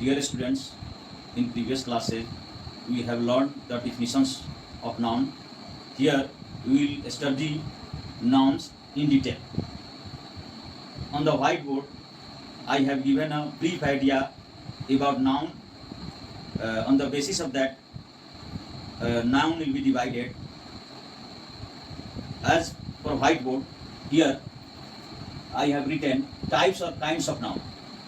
Dear students, in previous classes we have learned the definitions of noun. Here we will study nouns in detail. On the whiteboard, I have given a brief idea about noun. On the basis of that, noun will be divided. As for whiteboard, here I have written types or kinds of noun.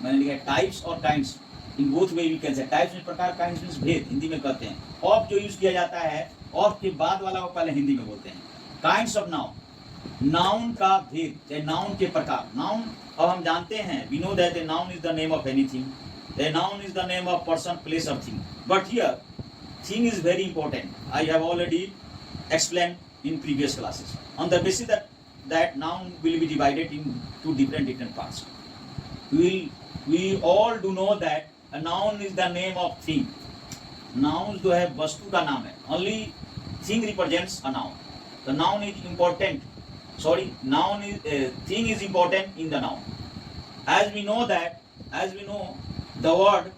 मैंने लिखा है types और kinds in both way you can say types में प्रकार, kinds means भेद, हिंदी में कहते हैं. ऑफ जो यूज किया जाता है, ऑफ के बाद वाला को पहले हिंदी में बोलते हैं. काइंड्स ऑफ नाउन, नाउन का भेद, चाहे नाउन के प्रकार. नाउन अब हम जानते हैं, we know that a noun is the name of anything, a noun is the name of person, place और thing. But here thing is very important. I have already explain in previous classes. On the basis that noun will be divided into different parts. We all do know that a noun is the name of thing. Noun जो है वस्तु का नाम है. Only thing represents a noun. The noun is important. Thing is important in the noun. As we know the word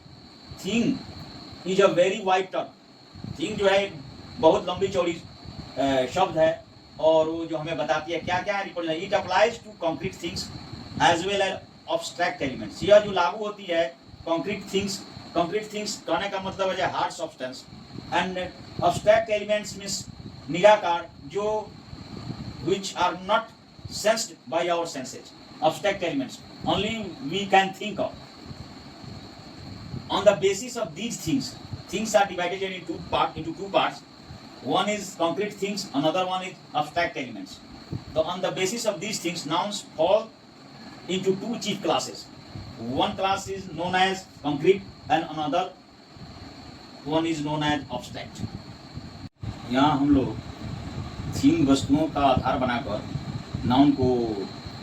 thing is a very wide term. Thing जो है बहुत लंबी चौड़ी शब्द है और वो जो हमें बताती है क्या क्या represent. It applies to concrete things as well as abstract elements. यह जो लागू होती है कॉन्क्रीट थिंग्स कहने का मतलब है hard substance, and abstract elements means निराकार, जो which are not sensed by our senses. Abstract elements only we can think of. On the basis of these things are divided into two parts. One is concrete things, another one is abstract elements. So on the basis of these things, nouns fall into two chief classes. One class is known as concrete and another one is known as abstract. यहाँ हम लोग तीन वस्तुओं का आधार बनाकर noun को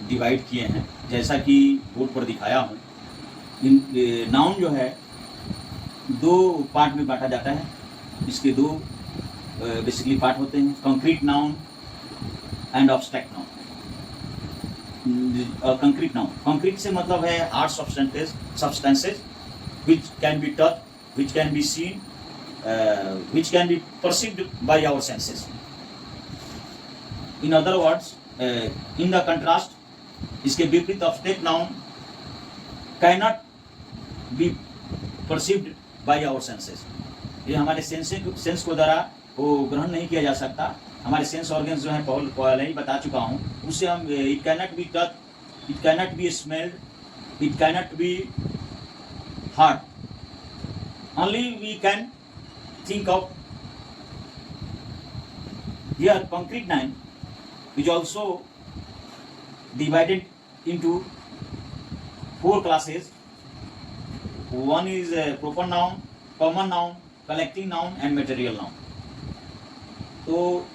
divide किए हैं, जैसा कि बोर्ड पर दिखाया हूँ. नाउन जो है दो पार्ट में बांटा जाता है. इसके दो बेसिकली पार्ट होते हैं, concrete noun and abstract noun. Concrete noun, concrete से मतलब है hard substances which can be touched, which can be seen, which can be perceived by our senses. In other words, in the contrast, इसके विपरीत obstruct noun cannot be perceived by our senses. ये हमारे sense को द्वारा वो ग्रहण नहीं किया जा सकता. हमारे सेंस ऑर्गन्स जो हैं पहले ही बता चुका हूँ, उससे हम it cannot be touch, it cannot be smelled, it cannot be heard. Only we can think of. Here concrete noun is also divided into four classes. One is proper noun, common noun, collective noun and material noun. तो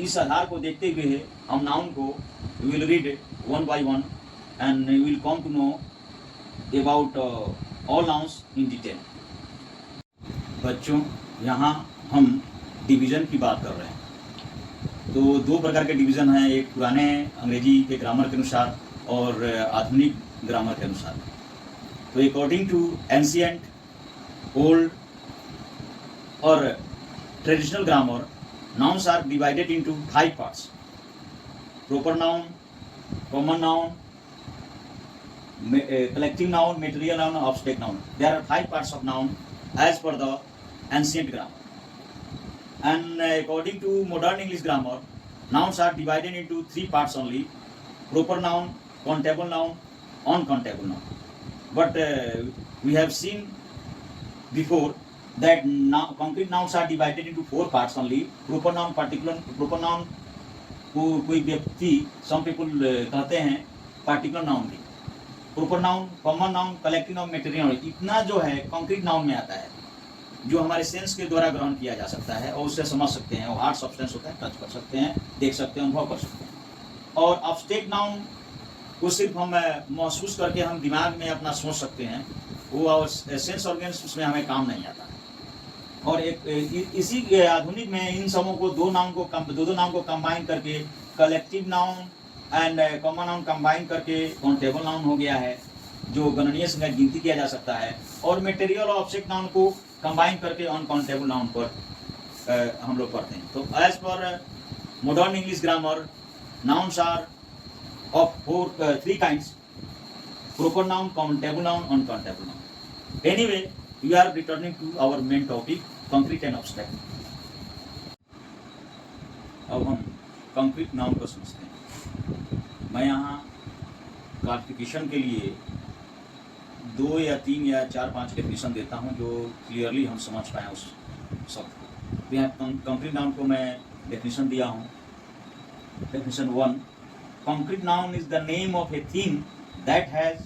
इस आधार को देखते हुए हम noun को will read one by one and will come to know about all nouns in detail. बच्चों, यहाँ हम डिवीज़न की बात कर रहे हैं. तो दो प्रकार के डिवीज़न हैं, एक पुराने अंग्रेजी के ग्रामर के अनुसार और आधुनिक ग्रामर के अनुसार. तो अकॉर्डिंग टू एंशिएंट, ओल्ड और traditional grammar, nouns are divided into 5 parts: proper noun, common noun, collective noun, material noun, abstract noun. There are 5 parts of noun as per the ancient grammar. And according to modern English grammar, nouns are divided into 3 parts only: proper noun, countable noun, uncountable noun. But we have seen before that concrete nouns are divided into 4 parts only. Proper noun, proper noun को कोई व्यक्ति, some people कहते हैं particular noun भी. Proper noun, common noun, collective noun, material noun, इतना जो है concrete noun में आता है, जो हमारे सेंस के द्वारा ग्रहण किया जा सकता है और उससे समझ सकते हैं. वो हार्ड सब्सटेंस होता है, टच कर सकते हैं, देख सकते हैं, अनुभव कर सकते हैं. और abstract noun को सिर्फ हम महसूस करके हम दिमाग में अपना सोच सकते हैं, वो सेंस ऑर्गन्स उसमें हमें काम नहीं आता. और इसी आधुनिक में इन सबों को दो नाउन को कंबाइन करके collective noun and common noun combine करके काउंटेबल नाउन हो गया है. जो गणनीय संख्या गिनती किया जा सकता है, और मटेरियल और ऑब्जेक्ट नाउन को कंबाइन करके अनकाउंटेबल नाउन पर हम लोग पढ़ते हैं। तो as per modern English grammar, nouns are of three kinds: proper noun, countable noun, uncountable noun. Anyway, we are returning to our main topic, concrete and abstract. अब हम concrete noun को समझते हैं। मैं यहाँ क्लासिफिकेशन के लिए 2 या 3 या 4-5 डेफिनेशन देता हूँ जो क्लियरली हम समझ पाएँ उस शब्द को। तो यहाँ concrete noun को मैं डेफिनेशन दिया हूँ। Definition 1: concrete noun is the name of a thing that has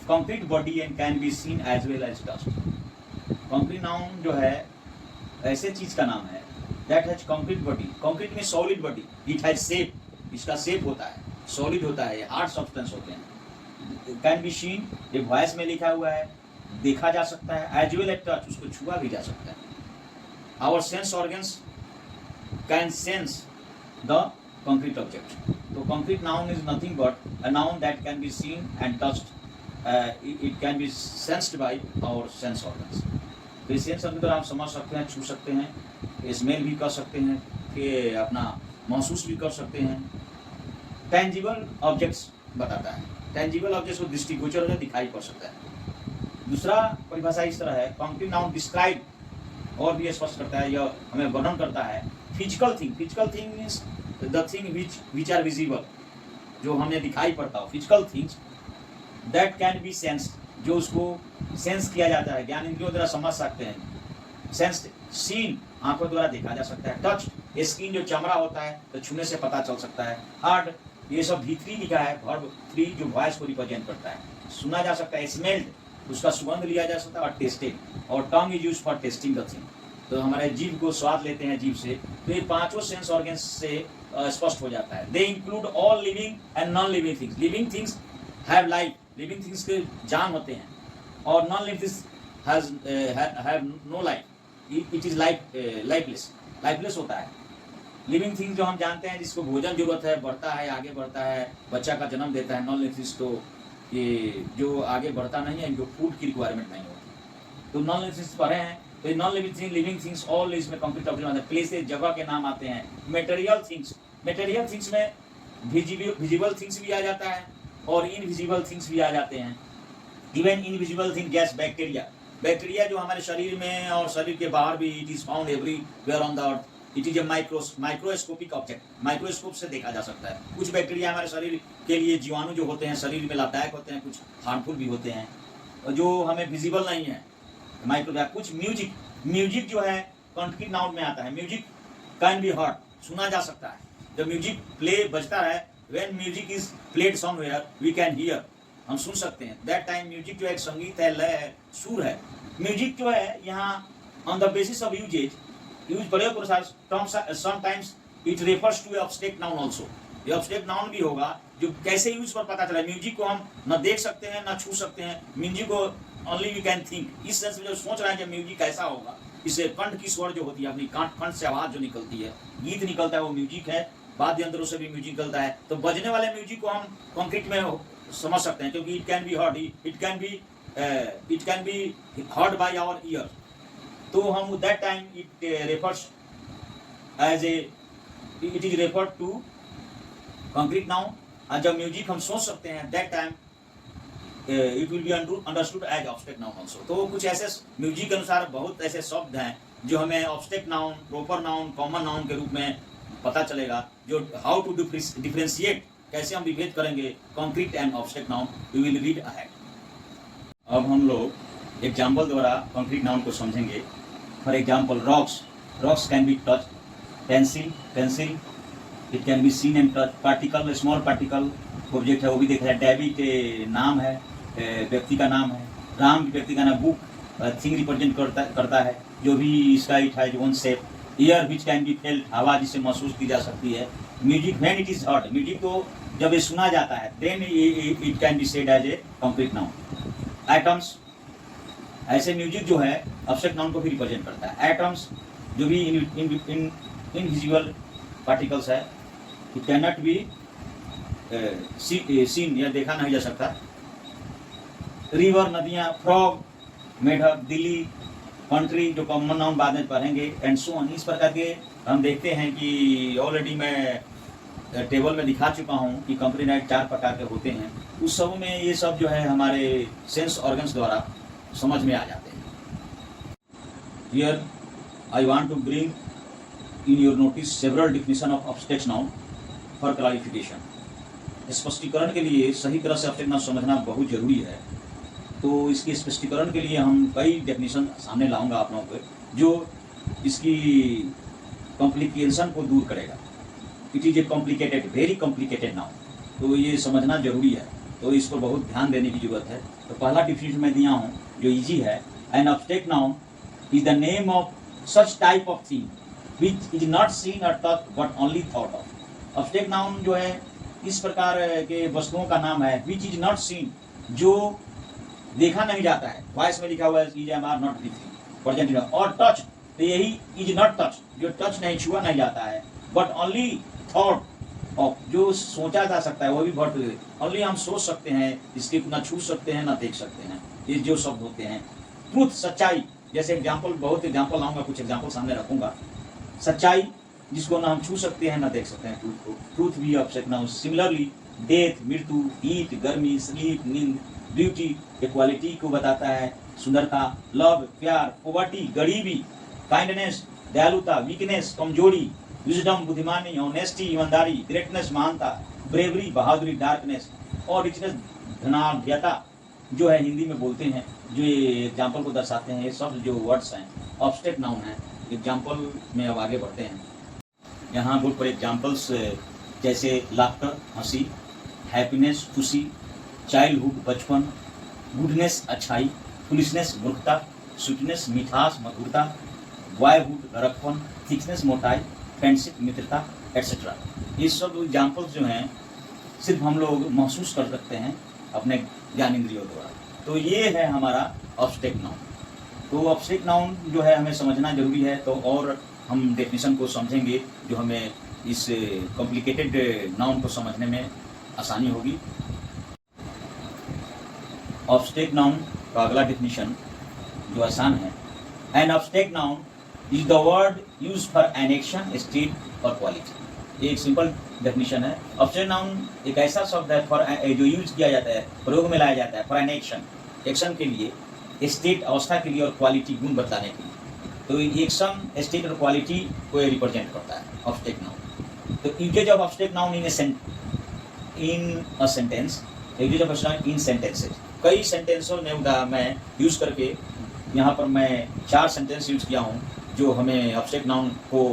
concrete body and can be seen as well as touched. Concrete noun जो है ऐसे चीज का नाम है that has concrete body. concrete में solid body, it has shape, इसका shape होता है, solid होता है, hard substance होते हैं। can be seen, ये voice में लिखा हुआ है, देखा जा सकता है, as well as touch, उसको छुआ भी जा सकता है। our sense organs can sense the concrete object. So concrete noun is nothing but a noun that can be seen and touched. It can be sensed by our sense organs. तो इस sense organ आप समझ सकते हैं, छू सकते हैं, smell भी कर सकते हैं, कि अपना महसूस भी कर सकते हैं। टेंजिबल ऑब्जेक्ट्स बताता है, टेंजिबल ऑब्जेक्ट्स को दृष्टिगोचर होकर दिखाई पड़ सकता है। दूसरा परिभाषा इस तरह है, concrete noun डिस्क्राइब और भी स्पष्ट करता है, यह हमें वर्णन करता है physical thing. Physical thing means the thing which are visible, जो हमें दिखाई पड़ता हो, physical things that can be sensed, जो उसको सेंस किया जाता है, ज्ञान इंद्रियों द्वारा समझ सकते हैं। सेंस्ड, सीन, आंखों द्वारा देखा जा सकता है। टच, स्किन जो चमड़ा होता है तो छूने से पता चल सकता है। हार्ड, ये सब V3 लिखा है, वर्ब 3 जो वॉइस को रिप्रेजेंट करता है। सुना जा सकता है। स्मेल्ड, उसका सुगंध लिया जा सकता है। और टेस्टेड, और tongue is used for testing the thing, तो हमारे जीभ को स्वाद लेते हैं जीभ से। तो ये पांचों सेंस ऑर्गन्स से स्पष्ट हो जाता है। They include all living and non living things. Living things have life, living things के जान होते हैं, और non living things have no life, it is lifeless, lifeless होता है। लिविंग थिंग्स जो हम जानते हैं, जिसको भोजन जरूरत है, बढ़ता है, आगे बढ़ता है, बच्चा का जन्म देता है। नॉन लिविंग थिंग्स तो ये जो आगे बढ़ता नहीं है, इनको फूड की रिक्वायरमेंट नहीं होती। तो नॉन लिविंग थिंग्स पढ़े हैं, तो नॉन लिविंग थिंग्स ऑल इसमें कंप्लीट ऑब्जेक्ट आते हैं। प्लेसेस, जगह के नाम आते हैं। मटेरियल थिंग्स, मटेरियल थिंग्स में विजिबल थिंग्स भी आ जाता है और इनविजिबल थिंग्स भी आ जाते हैं। Even invisible thing, gas, bacteria, bacteria जो हमारे शरीर में और शरीर के बाहर भी, it is found everywhere on the earth. It is a microscopic object, microscope से देखा जा सकता है। कुछ बैक्टीरिया हमारे शरीर के लिए, जीवाणु जो होते हैं शरीर में लाभदायक होते हैं, कुछ हार्मफुल भी होते हैं, जो हमें विजिबल नहीं है। माइक्रो, कुछ म्यूजिक, म्यूजिक जो है कंक्रीट नाउन में आता है। म्यूजिक कैन बी हर्ड, सुना जा सकता है। जब म्यूजिक प्ले बजता है, when music is played somewhere we can hear, हम सुन सकते हैं। दैट टाइम म्यूजिक जो है संगीत है, लय है, सुर है। म्यूजिक जो है यहाँ on the basis of use प्रयोग के अनुसार sometimes it refers to abstract noun also. ये एब्स्ट्रैक्ट नाउन भी होगा, जो कैसे यूज पर पता चला। म्यूजिक को हम न देख सकते हैं, न छू सकते हैं। म्यूजिक को ओनली वी कैन थिंक। इस सेंस में जो सोच रहा है जब म्यूजिक कैसा होगा, इसे कंठ की स्वर जो होती है, अपनी कंठ से आवाज जो निकलती है, गीत निकलता है, वो म्यूजिक है। वाद्य यंत्रों से भी म्यूजिक निकलता है। तो बजने वाले म्यूजिक को हम कंक्रीट में समझ सकते हैं, क्योंकि it can be heard, it can be heard by our ear. तो हम that time it refers as a, it is referred to concrete noun. और जब म्यूजिक हम सोच सकते हैं, that time it will be understood as abstract noun also. तो कुछ ऐसे म्यूजिक के अनुसार बहुत ऐसे शब्द हैं जो हमें obstruct noun, proper noun, common noun के रूप में पता चलेगा। जो हाउ टू डिफरेंशिएट, कैसे हम विभेद करेंगे concrete and abstract noun, we will read ahead. अब हम लोग एग्जाम्पल द्वारा कंक्रीट नाउन को समझेंगे। For example, rocks, rocks can be touch. Pencil, pencil it can be seen and touch. Particle, small particle object है, वो भी देखा जाए। डेविड नाम है, व्यक्ति का नाम है। राम व्यक्ति का नाम। बुक थिंग रिप्रेजेंट करता है, जो भी इसका इट है own shape. Ear which can be felt, आवाज जिसे महसूस की जा सकती है। Music when it is heard, music को जब ये सुना जाता है, then it can be said as a concrete noun. Atoms, ऐसे म्यूजिक जो है ऑब्जेक्ट नाउन को भी रिप्रेजेंट करता है। एटम्स जो भी इनविजिबल पार्टिकल्स है, it can not be scene, या देखा नहीं जा सकता। रिवर नदियाँ, फ्रॉग मेढक, दिल्ली, कंट्री जो कॉमन नाउन बाद में पढ़ेंगे, एंड सो ऑन। इस प्रकार के हम देखते हैं कि ऑलरेडी मैं टेबल में दिखा चुका हूँ कि कंपनी नाइट 4 प्रकार के होते हैं। उस सब में ये सब जो है हमारे सेंस ऑर्गन्स द्वारा समझ में आ जाते हैं। Here I want to bring in your notice several definition of abstract noun for clarification. स्पष्टीकरण के लिए सही तरह से ऑब्स्टेक्ट नाउन समझना बहुत जरूरी है। तो इसके स्पष्टीकरण के लिए हम कई डेफिनेशन सामने लाऊंगा आप लोगों को, जो इसकी कॉम्प्लिकेशन को दूर करेगा। It is a complicated, very complicated noun, तो ये समझना जरूरी है, तो इसको बहुत ध्यान देने की जरूरत है। तो पहला डिफिनेशन मैं दिया हूँ जो इजी है। An abstract noun is the name of such type of thing which is not seen और touch but only thought of. Abstract noun जो है इस प्रकार के वस्तुओं का नाम है विच इज नॉट सीन, जो देखा नहीं जाता है। वॉइस में लिखा हुआ है इज एम आर नॉट लिखी प्रेजेंट, और टच तो यही इज नॉट टच, जो टच नहीं छुआ नहीं जाता है, बट ओनली थॉट ऑफ, जो सोचा जा सकता है, वो भी बहुत ओनली हम सोच सकते हैं, इसके ना छू सकते हैं ना देख सकते हैं, ये जो शब्द होते हैं। ट्रूथ, सच्चाई, जैसे एग्जाम्पल, बहुत एग्जाम्पल लाऊंगा, कुछ एग्जाम्पल सामने रखूंगा। सच्चाई जिसको ना हम छू सकते हैं ना देख सकते हैं, ट्रूथ को, ट्रूथ भी ऑब्जेक्ट नाउन। सिमिलरली डेथ, मृत्यु, हीट, गर्मी, स्लीप, नींद, ब्यूटी, इक्वालिटी को बताता है, सुंदरता, लव, प्यार, पॉवर्टी, गरीबी, काइंडनेस, दयालुता, वीकनेस, कमजोरी, विजडम, बुद्धिमानी, ऑनेस्टी, ईमानदारी, ग्रेटनेस, महानता, ब्रेवरी, बहादुरी, डार्कनेस, और रिचनेस, धनाढ्यता, जो है हिंदी में बोलते हैं, जो ये एग्जाम्पल को दर्शाते हैं। ये सब जो वर्ड्स हैं ऑब्स्टेक्ट नाउन है। एग्जाम्पल में अब आगे बढ़ते हैं। यहाँ बहुत बड़े एग्जाम्पल्स जैसे लाफ्टर, हंसी, हैप्पीनेस, खुशी, चाइल्डहुड, बचपन, गुडनेस, अच्छाई, फुलिशनेस, मूर्खता, स्वीटनेस, मिठास, मधुरता, बॉयहुड, लड़कपन, थिकनेस, मोटाई, फ्रेंडशिप, मित्रता, एटसेट्रा। ये सब एग्जाम्पल्स जो हैं सिर्फ हम लोग महसूस कर सकते हैं अपने ज्ञान इंद्रियों द्वारा। तो ये है हमारा ऑब्स्टेक्ट नाउन। तो ऑब्स्टेक्ट नाउन जो है हमें समझना जरूरी है, तो और हम डेफिनेशन को समझेंगे जो हमें इस कॉम्प्लिकेटेड नाउन को समझने में आसानी होगी। ऑब्स्टेक्ट नाउन का अगला डेफिनेशन जो आसान है, an abstract noun is the word use for an action, state और क्वालिटी। एक सिंपल डेफिनेशन है। ऑब्स्टेक्ट नाउन एक ऐसा शब्द है फॉर, जो यूज किया जाता है, प्रयोग में लाया जाता है फॉर एन एक्शन, एक्शन के लिए, स्टेट अवस्था के लिए, और क्वालिटी गुण बताने के लिए। तो एक्शन, स्टेट और क्वालिटी को रिप्रेजेंट करता है ऑब्स्टेक्ट नाउन। तो usages of abstract noun in a sentence, usages of abstract noun in sentences. कई सेंटेंसों में मैं यूज करके यहाँ पर मैं 4 सेंटेंस यूज किया हूँ जो हमें ऑब्स्टेक्ट नाउन को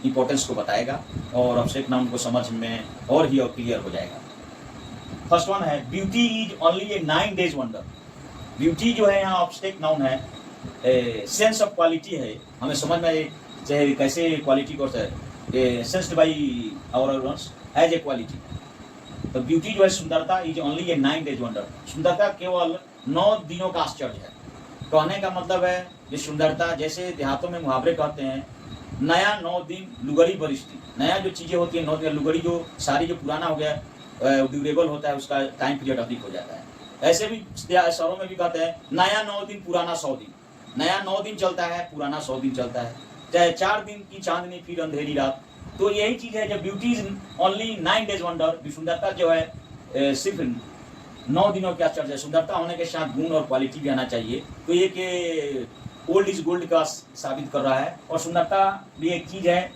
इंपॉर्टेंस को बताएगा और ऑब्स्टेक्ट नाउन को समझ में और ही क्लियर हो जाएगा। फर्स्ट वन है, beauty is only a 9 days wonder. Beauty जो है यहाँ ऑब्स्टेक्ट नाउन है, सेंस ऑफ क्वालिटी है, हमें समझ में चाहे कैसे क्वालिटी को sensed by our organs as a quality. तो ब्यूटी जो है सुंदरता, is only a 9 days wonder. सुंदरता केवल 9 दिनों का आश्चर्य है। कहने का मतलब है ये सुंदरता, जैसे देहातों में मुहावरे कहते हैं, नया 9 दिन लुगड़ी बरिश्ती। नया जो चीजें होती है 9 दिन, लुगड़ी जो सारी जो पुराना हो गया ड्यूरेबल होता है, उसका टाइम पीरियड अधिक हो जाता है। ऐसे भी शहरों में भी कहते हैं नया 9 दिन पुराना 100 दिन। नया 9 दिन चलता है, पुराना 100 दिन चलता है। चाहे 4 दिन की चांदनी फिर अंधेरी रात। तो यही चीज है जब beauty is only 9 days wonder, सुंदरता जो है सिर्फ 9 दिनों के आश्चर्य है। सुंदरता होने के साथ गुण और क्वालिटी भी आना चाहिए। तो ये कि ओल्ड इज गोल्ड का साबित कर रहा है। और सुंदरता भी एक चीज है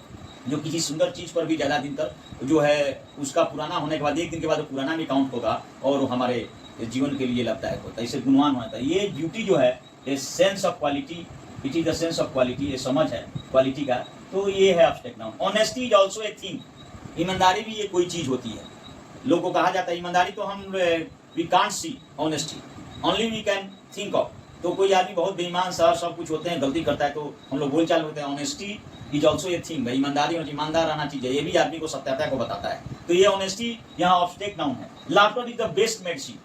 जो किसी सुंदर चीज पर भी ज्यादा दिन तक जो है उसका पुराना होने के बाद 1 दिन के बाद पुराना भी काउंट होगा और हमारे जीवन के लिए लाभदायक होता है, इसे गुणवान होता है। ये ब्यूटी जो है a sense of quality, it is the sense of quality, ये समझ है क्वालिटी का। तो ये है abstract noun. Honesty is also a thing. ईमानदारी भी ये कोई चीज होती है। लोगों को कहा जाता है ईमानदारी तो हम we can't see honesty, only we can think of. तो कोई आदमी बहुत बेईमान सा सब कुछ होते हैं, गलती करता है तो हम लोग बोल चाल होते हैं। Honesty is also a thing, भाई ईमानदारी और ईमानदार रहना चाहिए, ये भी आदमी को सत्यता को बताता है। तो ये ऑनेस्टी यहाँ ऑब्स्टेक्ट नाउन है। Laughter is the best medicine.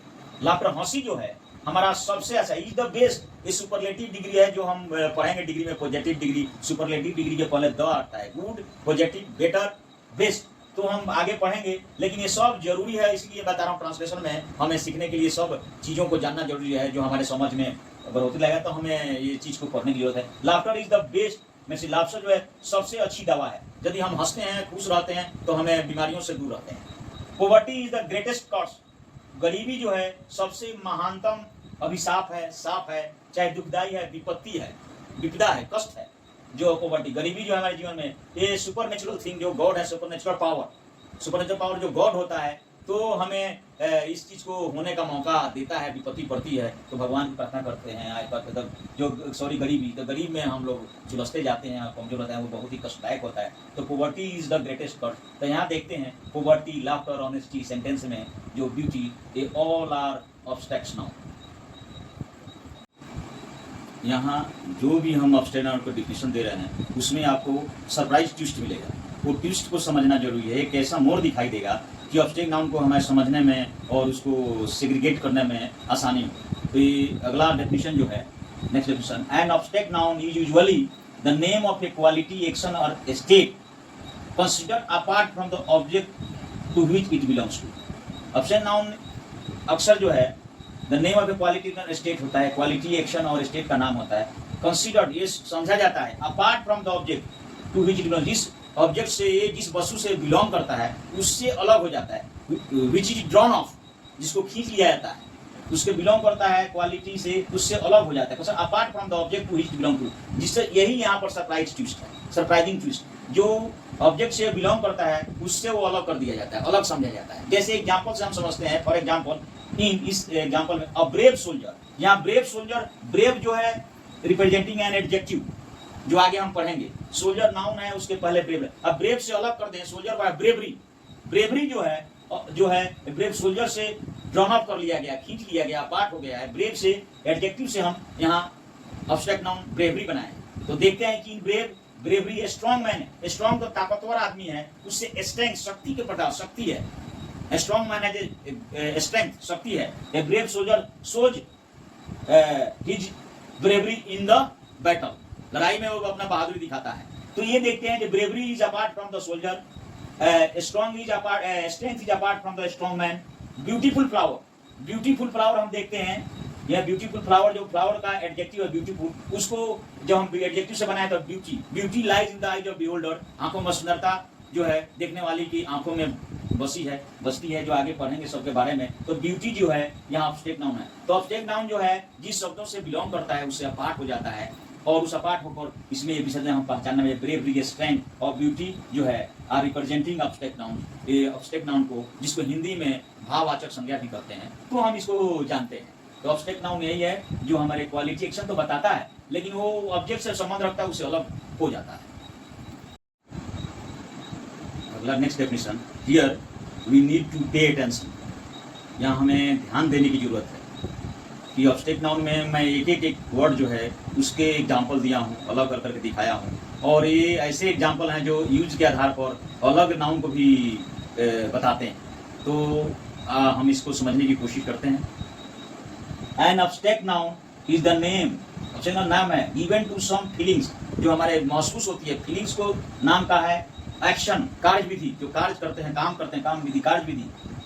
Laughter, हंसी जो है हमारा सबसे अच्छा, इज द बेस्ट, ये सुपरलेटिव डिग्री है जो हम पढ़ेंगे डिग्री में। पॉजिटिव डिग्री, सुपरलेटिव डिग्री के पहले द आता है। Good, positive, better, best. तो हम आगे पढ़ेंगे, लेकिन ये सब जरूरी है, इसलिए बता रहा हूँ ट्रांसलेशन में हमें सीखने के लिए सब चीज़ों को जानना जरूरी है, जो हमारे समझ में बढ़ोतरी लगेगा तो हमें ये चीज़ को पढ़ने की जरूरत है। लाफ्टर इज द बेस्ट में से लाफ्टर जो है सबसे अच्छी दवा है। यदि हम हंसते हैं, खुश रहते हैं तो हमें बीमारियों से दूर रहते हैं। पोवर्टी इज द ग्रेटेस्ट कर्स, गरीबी जो है सबसे महानतम अभिशाप है, साप है, चाहे दुखदाई है, विपत्ति है, विपदा है, कष्ट है। जो पोवर्टी, गरीबी जो है हमारे जीवन में, ये सुपर नेचुरल थिंग जो गॉड है, सुपर नेचुरल पावर जो गॉड होता है, तो हमें इस चीज को होने का मौका देता है, विपत्ति पड़ती है तो भगवान की प्रार्थना करते हैं। जो सॉरी गरीबी, तो गरीब में हम लोग झुलसते जाते हैं, कमजोर होता है, वो बहुत ही कष्टदायक होता है। तो पोवर्टी इज द ग्रेटेस्ट कर्स। तो यहाँ देखते हैं पोवर्टी, लाफ्टर, ऑनेस्टी, सेंटेंस में जो ब्यूटी, ये ऑल आर ऑब्स्ट्रैक्ट्स नाउ। यहाँ जो भी हम ऑब्स्टेनर को डिफिनेशन दे रहे हैं उसमें आपको सरप्राइज ट्विस्ट मिलेगा। वो ट्विस्ट को समझना जरूरी है। एक ऐसा मोड़ दिखाई देगा कि ऑब्स्टेक नाउन को हमें समझने में और उसको सेग्रीगेट करने में आसानी हो। तो ये अगला डेफिनेशन जो है, next definition, an abstract noun is usually the name of a quality, action और state considered apart from the object to which it belongs to. Abstract noun अक्सर जो है the name of a quality का state होता है, quality, action और state का नाम होता है। कंसिडर्ड, ये समझा जाता है, apart from the object to which it belongs, जिस ऑब्जेक्ट से, जिस वस्तु से बिलोंग करता है उससे अलग हो जाता है। विच इज ड्रॉन ऑफ, जिसको खींच लिया जाता है, उसके बिलोंग करता है क्वालिटी से, उससे अलग हो जाता है। Apart from the object to which it belong to, जिससे, यही यहाँ पर सरप्राइज ट्विस्ट है, सरप्राइजिंग ट्विस्ट। जो ऑब्जेक्ट से बिलोंग करता है उससे वो अलग कर दिया जाता है, अलग समझा जाता है। जैसे एग्जाम्पल से हम समझते हैं, फॉर एग्जाम्पल इन इस एग्जाम्पल में, अ ब्रेव सोल्जर, यहाँ ब्रेव सोल्जर, ब्रेव जो है रिप्रेजेंटिंग एन एडजेक्टिव, जो आगे हम पढ़ेंगे। सोल्जर नाउन है, उसके पहले ब्रेव है। अब ब्रेव से अलग कर दें सोल्जर बाय ब्रेवरी, ब्रेवरी जो है ब्रेव सोल्जर से ड्रॉन अप कर लिया गया, खींच लिया गया, पार्ट हो गया है। ब्रेव से एडजेक्टिव से हम यहाँ अब्स्ट्रैक्ट नाउन ब्रेवरी बनाए। तो देखते हैं कि ब्रेवरी स्ट्रॉन्ग मैन है, स्ट्रॉन्ग तो ताकतवर आदमी है, उससे स्ट्रेंथ, शक्ति के प्रकार, शक्ति है। स्ट्रॉन्ग मैन है, स्ट्रेंथ, शक्ति है। A brave soldier shows his bravery in the battle, लड़ाई में वो अपना बहादुरी दिखाता है। तो ये देखते हैं कि bravery is apart from the soldier, strong is apart, strength is apart from the strong man. Beautiful flower, beautiful flower हम देखते हैं, यह ब्यूटीफुल फ्लावर, जो फ्लावर का एडजेक्टिव है ब्यूटीफुल, उसको जब हम एडजेक्टिव से बनाए तो beauty lies in the eyes of beholder, आंखों में सुंदरता जो है देखने वाली की आंखों में बसती है, जो आगे पढ़ेंगे सबके बारे में। तो ब्यूटी जो है यहाँ ऑब्स्ट्रैक्ट नाउन है। तो ऑब्स्ट्रैक्ट नाउन जो है जिस शब्दों से बिलोंग करता है उससे अपार्ट हो जाता है, और उस अपार्ट होकर इसमें ये विषय हम पहचानने में, ब्रेवरी, स्ट्रेंथ और ब्यूटी जो है आर रिप्रेजेंटिंग ऑब्स्ट्रैक्ट नाउन। ये ऑब्स्ट्रैक्ट नाउन को, जिसको हिंदी में भाववाचक संज्ञा भी करते हैं, तो हम इसको जानते हैं। तो ऑब्स्ट्रैक्ट नाउन यही है जो हमारे क्वालिटी, एक्शन तो बताता है, लेकिन वो ऑब्जेक्ट से संबंध रखता है, उससे अलग हो जाता है। अगला next definition, here we need to pay attention, यहाँ हमें ध्यान देने की जरूरत है कि ऑब्स्ट्रैक्ट नाउन में मैं एक वर्ड जो है उसके एग्जाम्पल दिया हूँ, अलग कर करके दिखाया हूँ, और ये ऐसे एग्जाम्पल हैं जो यूज के आधार पर अलग नाउन को भी बताते हैं। तो हम इसको समझने की कोशिश करते हैं। An abstract noun is the name, abstract नाम है, इवन टू सम फीलिंग्स, जो हमारे महसूस होती है, फीलिंग्स को नाम का है। एक्शन, कार्य विधि, जो कार्य करते हैं, काम करते हैं, काम विधि, कार्य विधि।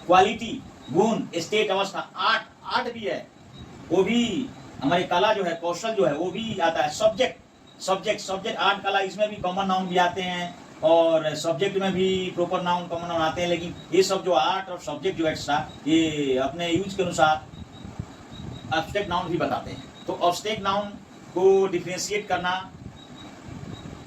क्वालिटी, गुण, स्टेट, अवस्था। आर्ट भी है, वो भी हमारी कला जो है, कौशल जो है, वो भी आता है। सब्जेक्ट, आर्ट, कला, इसमें भी कॉमन नाउन भी आते हैं, और सब्जेक्ट में भी प्रॉपर नाउन, कॉमन नाउन आते हैं। लेकिन ये सब जो आर्ट और सब्जेक्ट जो एक्स्ट्रा, ये अपने यूज के अनुसार ऑब्स्ट्रैक्ट नाउन भी बताते हैं। तो ऑब्स्ट्रैक्ट नाउन को डिफरेंशिएट करना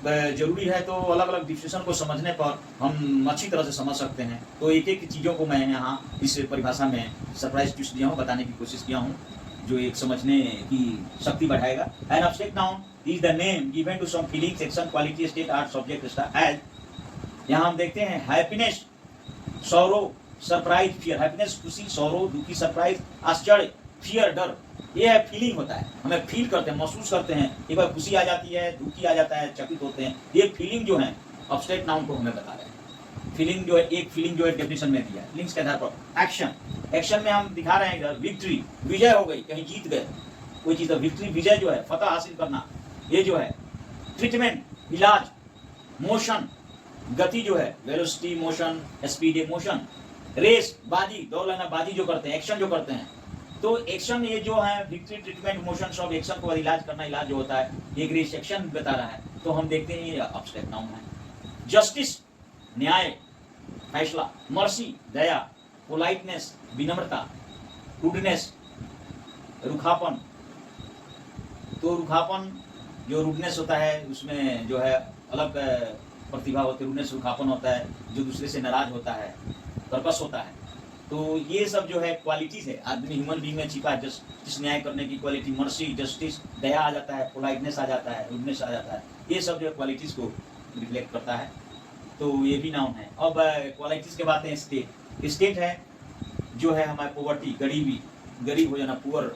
जरूरी है। तो अलग अलग डिफिनेशन को समझने पर हम अच्छी तरह से समझ सकते हैं। तो एक एक चीज़ों को मैं यहाँ इस परिभाषा में सरप्राइज ट्विस्ट दिया हूँ, बताने की कोशिश किया हूँ, जो एक समझने की शक्ति बढ़ाएगा। An abstract noun is the name given to some feeling, action, quality, state, art, subject, age. यहाँ हम देखते हैं happiness, sorrow, surprise, fear. Happiness खुशी, सौरो दुखी, सरप्राइज आश्चर्य, फियर डर। ये है फीलिंग होता है, हमें फील करते हैं, महसूस करते हैं। एक बार खुशी आ जाती है, दुखी आ जाता है, चकित होते हैं। ये फीलिंग जो है ऑब्स्ट्रैक्ट नाउन को हमें बता रहे हैं। फीलिंग जो है, एक फीलिंग जो है डेफिनेशन में दिया है, फीलिंग्स के आधार पर। एक्शन में हम दिखा रहे हैं विक्ट्री, विजय हो गई, कहीं जीत गए कोई चीज। विक्ट्री, विजय जो है, फतह हासिल करना, ये जो है। ट्रीटमेंट, इलाज। मोशन, गति जो है, velocity, motion, speed, motion, race, बाजी, दौड़ लगाना, बाजी जो करते हैं, एक्शन जो करते हैं। तो एक्शन ये जो है victory, treatment, motion of action को इलाज करना, इलाज जो होता है, ये ग्रेस एक्शन बता रहा है। तो हम देखते हैं ये एब्स्ट्रैक्ट नाउन है। जस्टिस, न्याय, फैसला, मर्सी, दया, पोलाइटनेस, विनम्रता, रूडनेस, रुखापन। तो रुखापन जो रूडनेस होता है उसमें जो है अलग प्रतिभा होती है, रूडनेस रुखापन होता है, जो दूसरे से नाराज होता है, कर्कश होता है। तो ये सब जो है क्वालिटीज है आदमी, ह्यूमन बीइंग में छिपा है। जस्टिस, न्याय करने की क्वालिटी, मर्सी, जस्टिस, दया आ जाता है, पोलाइटनेस आ जाता है, रूडनेस आ जाता है। ये सब जो है क्वालिटीज को रिफ्लेक्ट करता है। तो ये भी नाउन है। अब क्वालिटीज के बात है। स्टेट, स्टेट है जो है हमारे पोवर्टी, गरीबी, गरीब हो जाना, पुअर,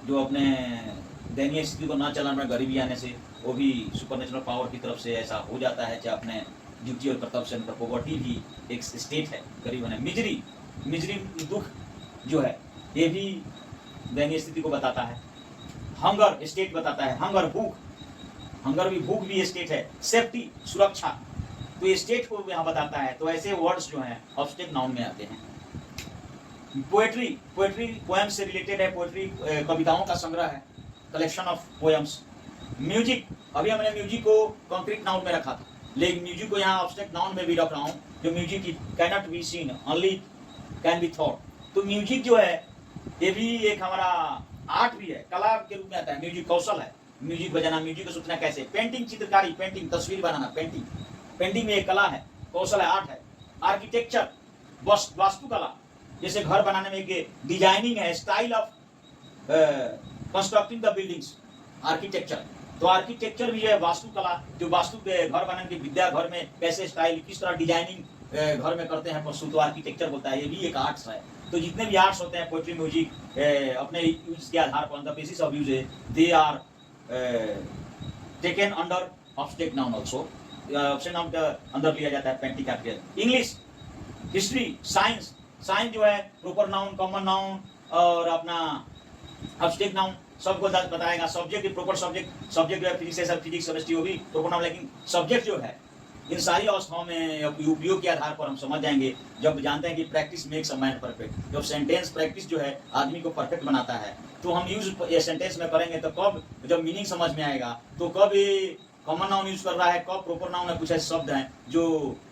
जो अपने दयनीय स्थिति को ना चलाना, गरीबी आने से, वो भी सुपरनेचुरल पावर की तरफ से ऐसा हो जाता है, चाहे अपने ड्यूटी और कर्तव्य से। पोवर्टी भी एक स्टेट है, गरीब होना। मिजरी, मिजरी दुख जो है, ये भी दयनीय स्थिति को बताता है। हंगर स्टेट बताता है, हंगर भूख, हंगर भी, भूख भी स्टेट है। सेफ्टी, सुरक्षा, तो ये स्टेट को यहाँ बताता है। तो ऐसे वर्ड्स जो हैं ऑब्जेक्ट नाउन में आते हैं। पोएट्री, पोएट्री पोएम से रिलेटेड है। पोएट्री कविताओं का संग्रह है, कलेक्शन ऑफ पोएम्स। म्यूजिक, अभी हमने म्यूजिक को कॉन्क्रीट नाउन में रखा था, लेकिन म्यूजिक को यहाँ ऑब्जेक्ट नाउन में भी रख रहा हूँ। जो music cannot be scene, only can be thought. तो म्यूजिक जो है ये भी एक हमारा आर्ट भी है, कला के रूप में आता है। म्यूजिक कौशल है, म्यूजिक बजाना, म्यूजिक को सूचना कैसे। पेंटिंग, चित्रकारी, पेंटिंग, तस्वीर बनाना, पेंटिंग, पेंटिंग में एक कला है, कौशल है, आर्ट है। आर्किटेक्चर, वास्तुकला, जैसे घर बनाने में एक डिजाइनिंग है, style of constructing the buildings, architecture. तो आर्किटेक्चर भी है वास्तुकला, जो वास्तु घर बनाने की विद्या, घर में कैसे स्टाइल, किस तरह डिजाइनिंग घर में करते हैं पशु, तो आर्किटेक्चर होता है। ये भी एक आर्ट्स है। तो जितने भी आर्ट्स होते हैं, पोएट्री, म्यूजिक, अपने यूज के आधार पर, the basis of use, they are taken under object noun also. Option noun का अंदर लिया जाता है पेंटी capital. English, history, science, science जो है प्रॉपर नाउन, कॉमन नाउन और अपना ऑब्जेक्ट नाउन सबको बताएगा। सब्जेक्ट, प्रॉपर सब्जेक्ट, सब्जेक्ट जो है फिजिक्स, फिजिक्स, केमिस्ट्री, वो भी प्रॉपर नाउन। लेकिन सब्जेक्ट जो है इन सारी अवस्थाओं में उपयोग के आधार पर हम समझ जाएंगे, जब जानते हैं कि practice makes a man perfect. जब सेंटेंस प्रैक्टिस जो है आदमी को परफेक्ट बनाता है, तो हम यूज ये सेंटेंस में करेंगे तो कब, जब मीनिंग समझ में आएगा, तो कब ये कॉमन नाउन यूज कर रहा है, कब प्रॉपर नाउन है। कुछ ऐसे शब्द हैं जो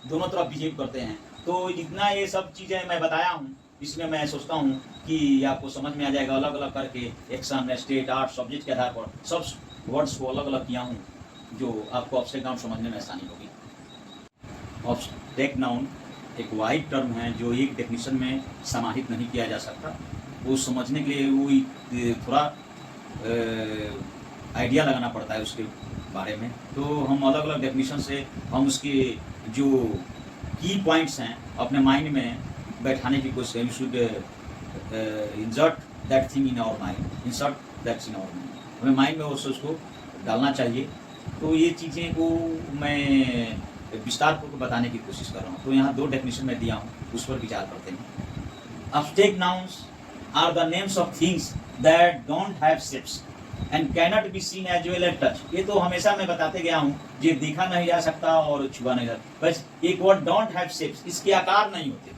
दोनों तरफ बिहेव करते हैं। तो जितना ये सब चीजें मैं बताया हूँ, इसमें मैं सोचता हूँ कि आपको समझ में आ जाएगा। अलग अलग करके एक्शन, स्टेट, आर्ट, सब्जेक्ट के आधार पर सब वर्ड्स को अलग अलग किया हूँ, जो आपको ऑब्जेक्ट नाउन समझने में आसानी होगी। ऑब्जेक्ट नाउन एक वाइड टर्म है जो एक डेफिनेशन में समाहित नहीं किया जा सकता। वो समझने के लिए वो थोड़ा आइडिया लगाना पड़ता है उसके बारे में। तो हम अलग अलग डेफिनेशन से हम उसके जो की पॉइंट्स हैं अपने माइंड में बैठाने की कोशिश करें। Should insert that thing in our mind, insert that in our mind, हमें माइंड में उसको डालना चाहिए। तो ये चीज़ें को मैं विस्तार पूर्वक बताने की कोशिश कर रहा हूँ। तो यहाँ दो डेफिनेशन में दिया हूँ, उस पर विचार करते हैं। Object nouns are the names of things that don't have shapes and cannot be seen as well as touch. ये तो हमेशा मैं बताते गया हूँ, ये देखा नहीं जा सकता और छुआ नहीं जा सकता। बस एक वर्ड डोंट हैव शेप्स, इसके आकार नहीं होते,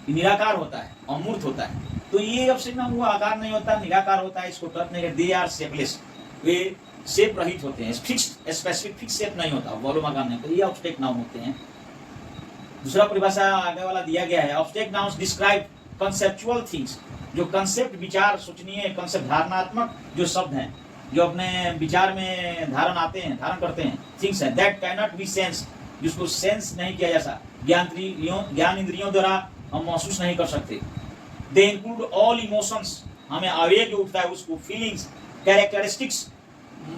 निराकार होता है, अमूर्त होता है। तो ये ऑब्जेक्ट नाउन हुआ, आकार नहीं होता, निराकार होता है, इसको टच नहीं। दे आर शेपलेस, वे शेप रहित होते हैं, फिक्स्ड स्पेसिफिक फिक्स शेप नहीं होता, वॉल्यूम आकार नहीं होता। ये ऑब्जेक्ट नाउन होते हैं। दूसरा परिभाषा आगे वाला दिया गया है, object nouns describe conceptual things. जो कंसेप्ट, विचार, सोचनीय, कंसेप्ट, धारणात्मक जो शब्द हैं, जो अपने विचार में धारण करते हैं, थिंग्स है। दैट कैनॉट बी सेंस, जिसको सेंस नहीं किया जा सकता, ज्ञान इंद्रियों द्वारा हम महसूस नहीं कर सकते। दे इंक्लूड ऑल इमोशंस, हमें आवेग जो उठता है उसको, फीलिंग्स, कैरेक्टरिस्टिक्स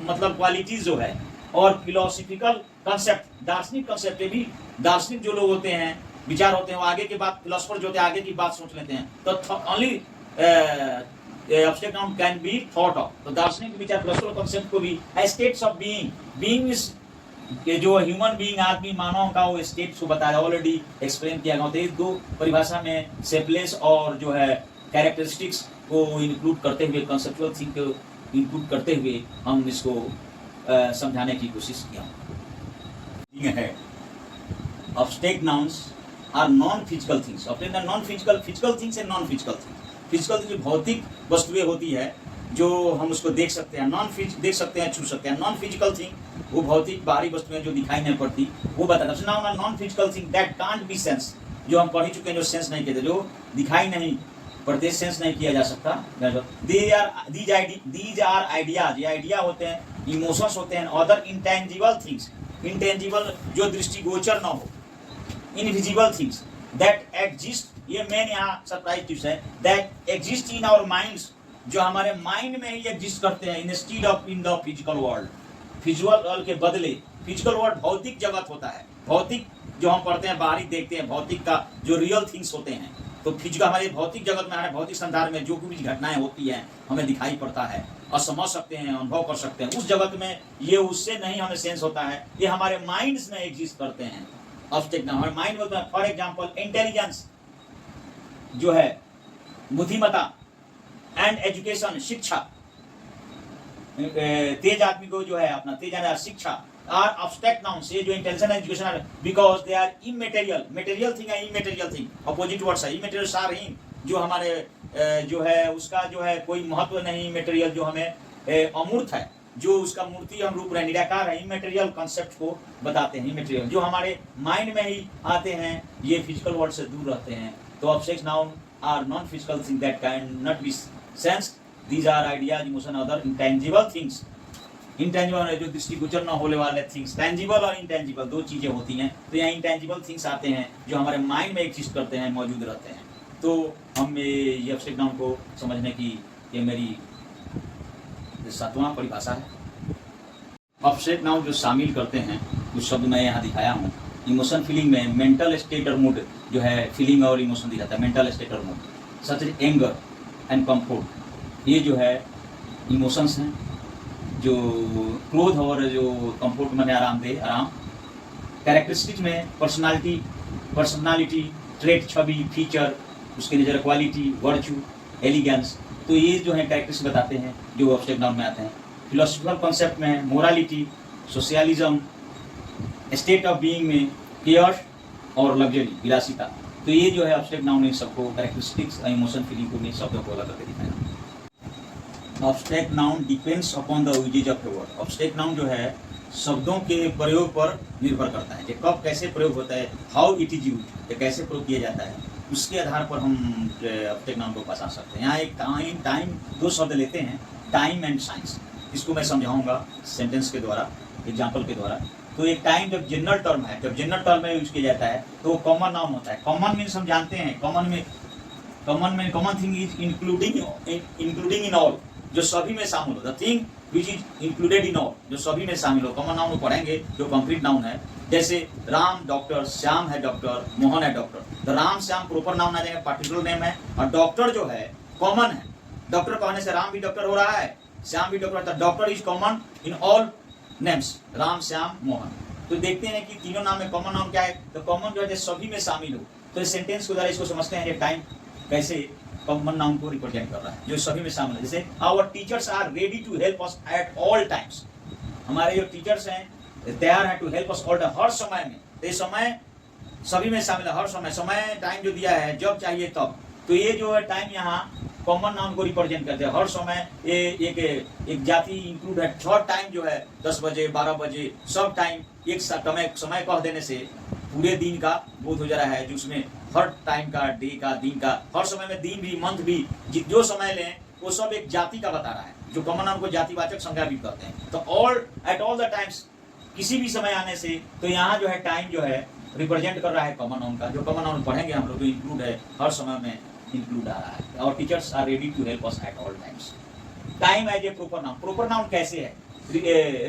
मतलब क्वालिटीज जो है, और फिलोसफिकल कंसेप्ट, दार्शनिक कंसेप्ट भी। दार्शनिक जो लोग होते हैं, विचार होते हैं, वो आगे की बात, फिलोसफर जो होते हैं आगे की बात सोच लेते हैं। तो only object noun can be thought of. तो दार्शनिक विचार, फिलोसफिकल कंसेप्ट को भी states of being, being is जो ह्यूमन बीइंग, आदमी, मानव का वो स्टेट को बताया, ऑलरेडी एक्सप्लेन किया गया। तो दो परिभाषा में शेपलेस और जो है कैरेक्टरिस्टिक्स को इंक्लूड करते हुए, कंसेप्चुअल थिंग को इंक्लूड करते हुए हम इसको समझाने की कोशिश किया। है abstract nouns are non physical things. Abstract non physical, physical things and non physical things. Physical जो भौतिक वस्तुएं होती है जो हम उसको देख सकते हैं, देख सकते हैं, छू सकते हैं। नॉन फिजिकल थिंग वो भौतिक बाहरी वस्तुएं जो दिखाई नहीं पड़ती वो बताता है। Now non physical thing that can't be sense, जो हम पढ़ ही चुके हैं, जो सेंस नहीं कहते, जो दिखाई नहीं पड़ते, सेंस नहीं किया जा सकता। दीज आर आइडियाज, ये आइडिया होते हैं, इमोशंस होते हैं। अदर इंटेंजिबल थिंग्स, इंटेंजिबल जो दृष्टिगोचर न हो, इनविजिबल थिंग्स दैट एग्जिस्ट, ये मेन यहाँ सरप्राइज टिप्स है, that exist in our minds, जो हमारे माइंड में ही एग्जिस्ट करते हैं, instead of in the physical world. Physical world के बदले फिजिकल वर्ल्ड भौतिक जगत होता है। भौतिक जो हम पढ़ते हैं, बाहरी देखते हैं, भौतिक का जो रियल थिंग्स होते हैं, तो फिजिकल हमारे भौतिक जगत में, हमारे भौतिक संसार में जो कुछ घटनाएं होती हैं हमें दिखाई पड़ता है और समझ सकते हैं, अनुभव कर सकते हैं। उस जगत में ये उससे नहीं हमें सेंस होता है, ये हमारे माइंड्स में एग्जिस्ट करते हैं। ऑब्जेक्ट ना हमारे माइंड में, फॉर एग्जाम्पल इंटेलिजेंस जो है, बुद्धिमत्ता एंड एजुकेशन, शिक्षा, तेज आदमी को जो है अपना तेज आदमी शिक्षा आर अब्स्ट्रैक्ट नाउन्स, ये जो इंटेलिजेंस एंड एजुकेशन है, because they are immaterial. Material thing है, इमटेरियल थिंग अपोजिट वर्ड्स है। इमटेरियल सारहीन जो हमारे जो है उसका जो है कोई महत्व नहीं। मटेरियल जो हमें अमूर्त है, जो उसका मूर्ति हम रूप रहे, निराकार है, इमटेरियल कॉन्सेप्ट को बताते हैं। इमटेरियल जो हमारे माइंड में ही आते हैं, ये फिजिकल वर्ल्ड से दूर रहते हैं। तो objects noun are non physical thing that can not be sense. These are ideas, emotion, other intangible things. Intangible है जो दृष्टिगोचर न होने वाले थिंग्स। टेंजिबल और इंटेंजिबल दो चीजें होती हैं। तो यहाँ इंटेंजिबल थिंग्स आते हैं जो हमारे माइंड में एग्जिस्ट करते हैं, मौजूद रहते हैं। तो हम ये ऑब्जेक्ट नाउन को समझने की ये मेरी 7वां परिभाषा है। ऑब्जेक्ट नाउन जो शामिल करते हैं उस शब्द मैं यहाँ दिखाया हूँ। इमोशन फीलिंग में मेंटल स्टेट और मूड जो है, फीलिंग और इमोशन दिखाता है, मेंटल स्टेट और mood, such as anger and comfort. ये जो है इमोशंस हैं, जो क्रोध और जो कंफर्ट माने आरामदेह, आराम। कैरेक्टरिस्टिक्स में पर्सनालिटी, ट्रेट, छवि, फीचर, उसके नजर क्वालिटी, वर्च्यू, एलिगेंस। तो ये जो है कैरेक्टरिस्टिक्स बताते हैं जो ऑब्जेक्ट नाउन में आते हैं। फिलोसफिकल कॉन्सेप्ट में morality, socialism, state of being में केयर्स और लग्जरी, विलासिता। तो ये जो है ऑब्जेक्ट नाउन इन सबको कैरेक्टरिस्टिक्स, इमोशन, फीलिंग को इन शब्दों को अलग करके दिखाया। Object noun depends upon the usages of the word. Object noun जो है शब्दों के प्रयोग पर निर्भर करता है, कि कब कैसे प्रयोग होता है, हाउ इट इज यूज्ड, कैसे प्रयोग किया जाता है, उसके आधार पर हम ऑब्जेक्ट नाउन को पहचान सकते हैं। यहाँ एक टाइम दो शब्द लेते हैं, टाइम एंड साइंस। इसको मैं समझाऊंगा सेंटेंस के द्वारा, एग्जाम्पल के द्वारा। तो एक टाइम जब जनरल टर्म है, जब जनरल टर्म में यूज किया जाता है तो वो कॉमन नाउन होता है। कॉमन मीन्स हम जानते हैं, common thing is including in all, जो सभी में शामिल हो। The thing which is included in all, जो सभी में शामिल हो। कॉमन नाउन को पढ़ेंगे जो कंक्रीट नाउन है। जैसे राम डॉक्टर, श्याम है डॉक्टर, मोहन है डॉक्टर। तो राम श्याम प्रॉपर नाउन आ जाएगा, पार्टिकुलर नेम है। और डॉक्टर जो है कॉमन है। डॉक्टर कहने से राम भी डॉक्टर हो रहा है, श्याम भी डॉक्टर होता है। Doctor is common in all names, Ram Shyam Mohan. तो देखते हैं कि तीनों नाम में कॉमन नाउन क्या है। तो कॉमन जो है सभी में शामिल हो। तो इस सेंटेंस के द्वारा इसको समझते हैं कि टाइम कैसे कॉमन नाउन को रिप्रेजेंट कर रहा है, जो सभी में शामिल है। जैसे our teachers are ready to help us at all times. हमारे जो टीचर्स हैं तैयार है to help us all time, हर समय में। तो ये समय सभी में शामिल है, हर समय। समय टाइम जो दिया है, जब चाहिए तब। तो ये जो है टाइम यहाँ कॉमन नाउन को रिप्रेजेंट करते हैं। हर समय ये एक जाति इंक्लूड है। थर्ड टाइम जो है 10 बजे 12 बजे सब टाइम एक समय कह देने से पूरे दिन का बोध हो जा रहा है, जो उसमें हर टाइम का, डे का, दिन का, हर समय में दिन भी, मंथ भी, जो समय लें वो सब एक जाति का बता रहा है, जो कॉमन नाउन को जातिवाचक संज्ञा भी कहते हैं। तो all, at all the times, किसी भी समय आने से। तो यहाँ जो है टाइम जो है रिप्रेजेंट कर रहा है कॉमन नाउन का। जो कॉमन नाउन पढ़ेंगे हम लोग तो इंक्लूड है, हर समय में इंक्लूड आ रहा है। और teachers are ready to help us at all times. Time as a proper noun. Proper noun कैसे है?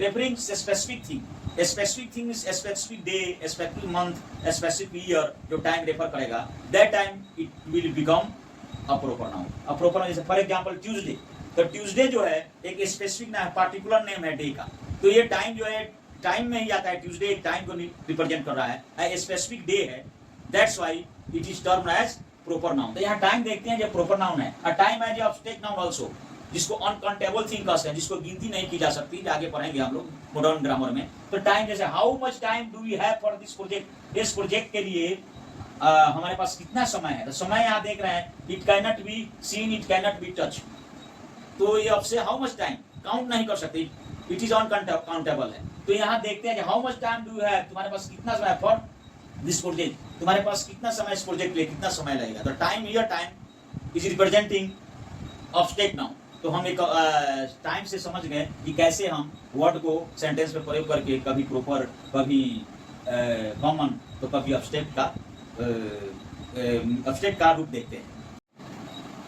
Referring specific thing, specific thing, specific day, specific month, specific year, जो टाइम रेफर करेगा, that time it will become a proper noun. A proper noun, जैसे for example Tuesday. तो Tuesday जो है एक specific ना पार्टिकुलर नेम है day का। तो ये टाइम जो है टाइम में ही आता है। ट्यूसडे एक टाइम को रिप्रेजेंट कर रहा है, स्पेसिफिक डे है, that's why it is termed as proper noun. तो यहाँ टाइम देखते हैं जो प्रोपर नाउन है। A time as object noun also. जिसको अनकाउंटेबल थिंग कहते हैं, जिसको गिनती नहीं की जा सकती, आगे पढ़ेंगे हम लोग मॉडर्न ग्रामर में। तो टाइम जैसे how much time do we have for this project, इस प्रोजेक्ट के लिए हमारे पास कितना समय है। तो समय यहाँ देख रहे हैं, it can not be scene, it can not be touch. तो ये आपसे हाउ मच टाइम काउंट नहीं कर सकते, इट इज अनकाउंटेबल है। तो यहाँ देखते हैं कि how much time do have, तुम्हारे पास कितना समय फॉर दिस प्रोजेक्ट, तुम्हारे पास कितना समय इस प्रोजेक्ट के लिए कितना समय लगेगा। तो time here, time is representing object noun. तो हम एक टाइम से समझ गए कि कैसे हम वर्ड को सेंटेंस में प्रयोग करके कभी प्रॉपर, कभी कॉमन, तो कभी ऑब्जेक्ट का रूप देखते हैं।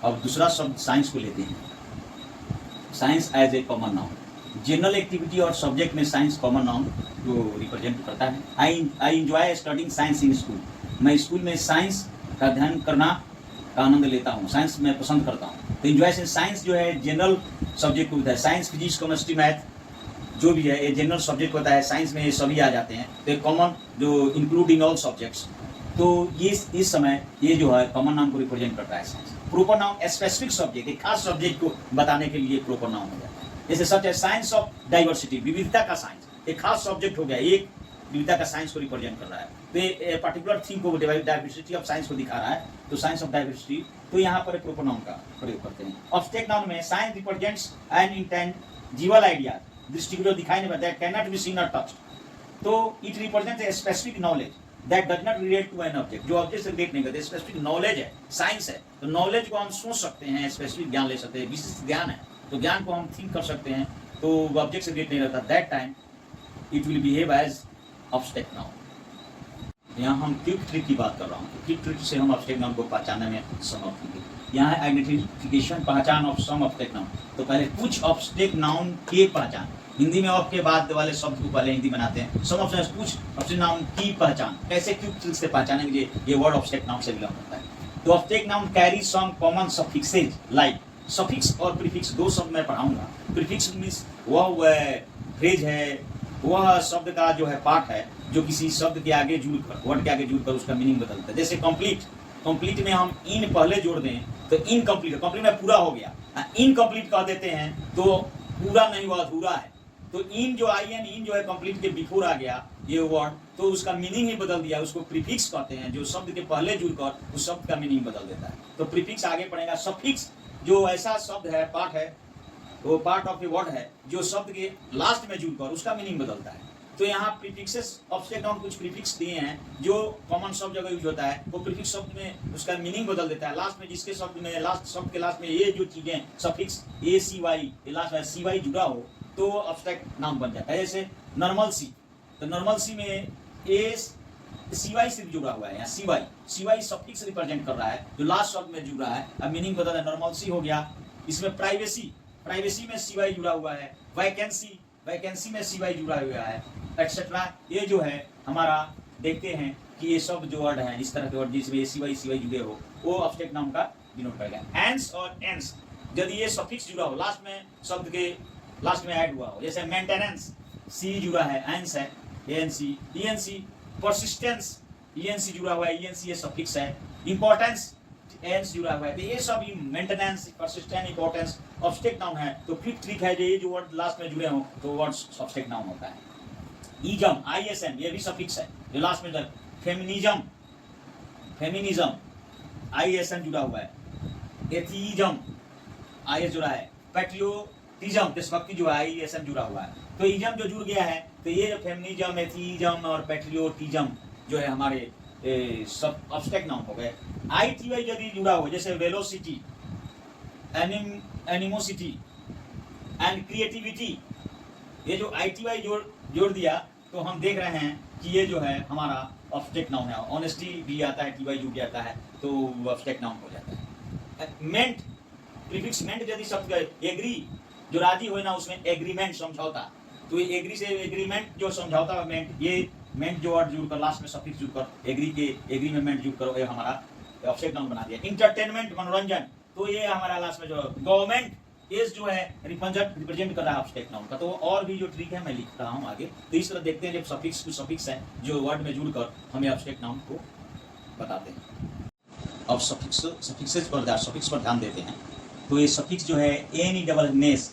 अब दूसरा शब्द साइंस को लेते हैं। Science as a common noun, general activity और सब्जेक्ट में साइंस कॉमन नाउन को रिप्रेजेंट करता है। I enjoy studying science in school, मैं स्कूल में साइंस का अध्ययन करना का आनंद लेता हूँ, साइंस मैं पसंद करता हूँ। तो एंजॉय से साइंस जो है जनरल सब्जेक्ट होता है, साइंस फिजिक्स केमिस्ट्री मैथ जो भी है ये जनरल सब्जेक्ट होता है, साइंस में ये सभी आ जाते हैं। तो कॉमन जो इंक्लूडिंग ऑल सब्जेक्ट्स, तो ये इस समय ये जो है कॉमन नाउन को रिप्रेजेंट करता है science. Proper noun specific subject, एक खास सब्जेक्ट को बताने के लिए प्रोपर नाउन हो जाता है। जैसे सच है साइंस ऑफ डाइवर्सिटी, विविधता का साइंस, एक खास सब्जेक्ट हो गया, एक विविधता का साइंस को रिप्रेजेंट कर रहा है। तो ये पर्टिकुलर थिंग को डाइवर्सिटी ऑफ साइंस को दिखा रहा है, तो साइंस ऑफ डाइवर्सिटी, तो यहाँ पर प्रोपर नाउन का प्रयोग करते हैं। ऑब्जेक्ट नाउन में science represents an intangible idea, दृष्टि को दिखाई नहीं पड़ता, कैन नॉट बी सीन और टच्ड। तो it represents a specific knowledge that does not relate to an object, जो ऑब्जेक्ट से रिलेट नहीं करते, स्पेसिफिक नॉलेज है, साइंस है। तो नॉलेज को हम सोच सकते हैं, स्पेसिफिक ज्ञान ले सकते हैं, विशिष्ट ज्ञान है, तो ज्ञान को हम थिंक कर सकते हैं, तो ऑब्जेक्ट से रिलेट नहीं रहता। That time it will behave as object noun. यहाँ हम क्विक ट्रिक की बात कर रहा हूँ, क्विक ट्रिक से हम ऑब्जेक्ट नाउन को पहचानने में समर्थ होंगे। यहाँ है आइडेंटिफिकेशन, पहचान ऑफ सम ऑब्जेक्ट नाउन। तो पहले कुछ ऑब्जेक्ट नाउन के पहचान, हिंदी में ऑफ के बाद वाले शब्द को पहले हिंदी बनाते हैं। सम ऑफ कुछ ऑब्जेक्ट नाउन की पहचान, कैसे क्विक ट्रिक से पहचानेंगे, ये वर्ड ऑब्जेक्ट नाउन से बिलोंग करता है। तो object noun carry some common suffixes like, suffix और प्रीफिक्स दो शब्द मैं पढ़ाऊंगा। प्रीफिक्स मीन्स वह फ्रेज है, वह शब्द का जो है पार्ट है जो किसी शब्द के आगे जुड़कर, वर्ड के आगे जुड़कर उसका मीनिंग बदलता है। जैसे कंप्लीट, कंप्लीट में हम इन पहले जोड़ दें तो इनकम्प्लीट, कंप्लीट में पूरा हो गया, इनकम्प्लीट कह देते हैं तो पूरा नहीं हुआ, अधूरा है। तो इन जो इन जो है कंप्लीट के बिफोर आ गया ये वर्ड, तो उसका मीनिंग ही बदल दिया, उसको प्रीफिक्स कहते हैं, जो शब्द के पहले जुड़कर उस शब्द का मीनिंग बदल देता है। तो प्रीफिक्स आगे पड़ेगा। सफिक्स जो ऐसा शब्द है, पार्ट है, वो पार्ट ऑफ ए वर्ड है जो शब्द के लास्ट में जुड़कर उसका मीनिंग बदलता है। तो यहाँ प्रीफिक्सेस ऑब्जेक्ट नाउन कुछ प्रीफिक्स दिए हैं जो कॉमन सब जगह यूज होता है, वो प्रीफिक्स शब्द में उसका मीनिंग बदल देता है। लास्ट में जिसके शब्द में लास्ट शब्द के लास्ट में ये जो चीजें suffix A C Y, last में सी वाई जुड़ा हो तो ऑब्जेक्ट नाउन बन जाता है। जैसे नॉर्मल सी, तो नॉर्मल सी में ए सी वाई से जुड़ा हुआ है, यहाँ सी वाई सफिक्स रिप्रेजेंट कर रहा है जो लास्ट शब्द में जुड़ा है, अब मीनिंग बदल है, नॉर्मल सी हो गया। इसमें प्राइवेसी, प्राइवेसी में सी वाई जुड़ा हुआ है। वैकेंसी, वैकेंसी में सी वाई जुड़ा हुआ है, एक्सेट्रा। ये जो है हमारा देखते हैं कि ये सब जो वर्ड है, इस तरह के वर्ड जिसमें सी वाई जुड़े हो, वो ऑब्जेक्ट नाउन का डिनोट करेगा। एंस और एंस, यदि ये सफिक्स जुड़ा हो, लास्ट में शब्द के लास्ट में ऐड हुआ हो, जैसे मेंटेनेंस सी जुड़ा है, एंस है, एएनसी, ईएनसी, परसिस्टेंस ईएनसी जुड़ा हुआ है, ईएनसी ये सफिक्स है। इंपॉर्टेंस एंस जुड़ा हुआ है, तो ये सब maintenance, persistence, importance object noun है। तो क्विक ट्रिक है, ये जो वर्ड लास्ट में जुड़े हो तो वर्ड ऑब्जेक्ट नाउन होता है। ईजम, आईएसएम, ये भी सफिक्स है जो लास्ट में। फेमिनिज्म, फेमिनिज्म आईएसएम जुड़ा हुआ है। एथीज्म आईएस जुड़ा है। पैट्रियोटिज्म, देशभक्ति जो है आईएसएम जुड़ा हुआ है। तो इज्म जो जुड़ गया है, तो ये जो फेमिनिज्म, एथीज्म और पैट्रियोटिज्म जो है हमारे सब ऑब्जेक्ट नाउन हो गए। आईटीवाई यदि जुड़ा हो, जैसे वेलोसिटी, एनिमोसिटी एंड क्रिएटिविटी, ये जो आईटीवाई जोड़ दिया तो हम देख रहे हैं कि ये जो है हमारा ऑब्जेक्ट नाउन है। ऑनेस्टी भी आता है, टीवाई जुड़ जाता है तो ऑब्जेक्ट नाउन हो जाता है। मेंट, प्रीफिक्स मेंट यदि शब्द एग्री जो राजी हो ना, उसमें एग्रीमेंट समझौता, तो ये एग्री से एग्रीमेंट जो समझौता मेंट, ये मेंट जो वर्ड जुड़कर लास्ट में सफिक्स जुड़कर एग्री में मेंट जुड़कर ये हमारा ऑब्जेक्ट नाउन बना दिया। इंटरटेनमेंट, मनोरंजन, तो ये हमारा लास्ट में जो गवर्नमेंट इस जो है रिप्रेजेंट कर रहा है ऑब्जेक्ट नाउन का। तो और भी जो ट्रिक है मैं लिख रहा हूँ आगे। तो इस तरह देखते हैं जब सफिक्स कुछ सफिक्स है जो वर्ड में जुड़कर हमें ऑब्जेक्ट नाउन को बताते हैं। अब सफिक्सेस पर ध्यान देते हैं। तो ये सफिक्स जो है एनी डबल नेस,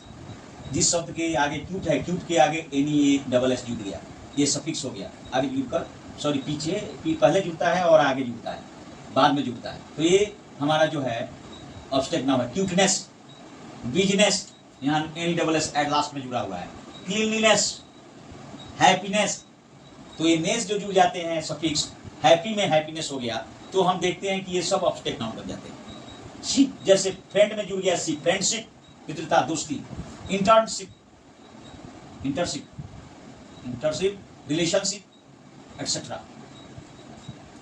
जिस शब्द के आगे क्यूट है, क्यूट के आगे एनी डबल एस जुड़ गया, ये सफिक्स हो गया, आगे जुड़कर सॉरी पीछे पहले जुड़ता है और आगे जुड़ता है, बाद में जुड़ता है। तो ये हमारा जो है ऑब्स्टेक नाउन है। क्यूटनेस, बिजनेस, यहाँ any double S at last में जुड़ा हुआ है। क्लीनलीनेस, हैप्पीनेस, तो ये नेस जो जुड़ जाते हैं सफिक्स, हैप्पी में हैप्पीनेस हो गया, तो हम देखते हैं कि ये सब ऑब्स्टेक नाउन बन जाते हैं। शिप, जैसे फ्रेंड में जुड़ गया शिप, फ्रेंडशिप मित्रता दोस्ती। Internship, internship, internship relationship etcetera.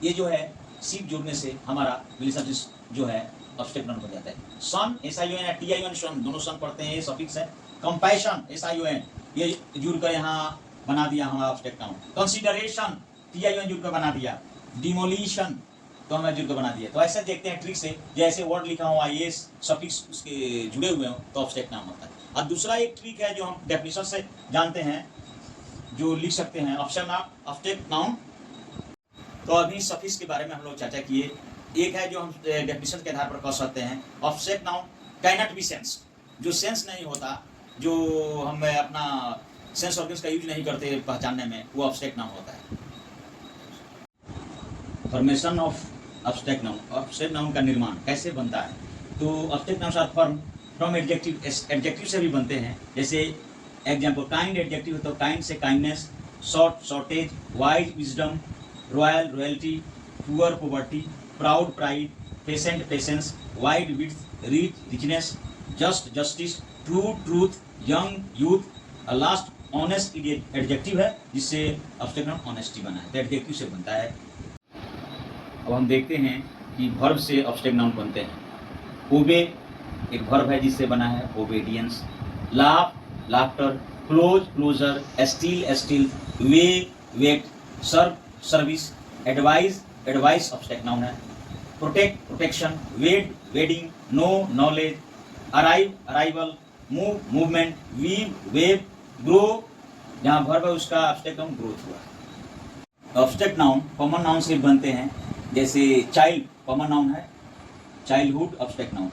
ये जो है शिप जुड़ने से हमारा रिलेशनशिप जो है ऑब्स्टेक नाउन बन जाता है। सन, SION, TION, सन, दोनों सन पढ़ते हैं, ये सफिक्स है। कंपैशन, SION, ये जुड़कर यहाँ बना दिया हमारा ऑब्स्टेक नाउन। कंसीडरेशन, TION जुड़कर बना दिया। डिमोलिशन, तो हमें जुड़कर बना दिया। तो ऐसे देखते हैं ट्रिक से, जैसे वर्ड लिखा हुआ ये सफिक्स उसके जुड़े हुए हो तो ऑब्स्टेक नाउन होता है। और दूसरा एक ट्रिक है जो हम डेफिनेशन से जानते हैं, जो लिख सकते हैं ऑब्स्टेक नाउन। तो अभी सफिक्स के बारे में हम लोग चर्चा किए। एक है जो हम डेफिनेशन के आधार पर कह सकते हैं, abstract noun can not be sense, जो सेंस नहीं होता, जो हम अपना सेंस ऑर्गन्स का यूज नहीं करते पहचानने में, वो ऑब्स्टेक नाउन होता है। Formation of abstract noun, abstract noun का निर्माण कैसे बनता है? तो abstract noun are form from adjective, adjective से भी बनते हैं। जैसे एग्जाम्पल, काइंड एडजेक्टिव है तो काइंड से kindness, short shortage, wise wisdom, royal royalty, poor poverty, proud pride, patient patience, wide width rich richness, just justice, true truth, young youth. Last honest adjective है जिससे ऑब्स्टेक नाउन ऑनेस्टी बना है, तो adjective से बनता है। अब हम देखते हैं कि वर्ब से ऑब्स्टेक नाउन बनते हैं। ओबे एक वर्ब है जिससे बना है obedience. Laugh, laughter, close, closure, steal, steal, weigh, weight, serve, service, advise, advice abstract noun है। Protect, protection, wed, wedding, know, knowledge, arrive, arrival, move, movement, weave, wave, grow, जहाँ वर्ब है उसका ऑब्स्टेक नाउन ग्रोथ हुआ। ऑब्स्टेक noun common noun से बनते हैं, जैसे child common noun है, childhood abstract noun.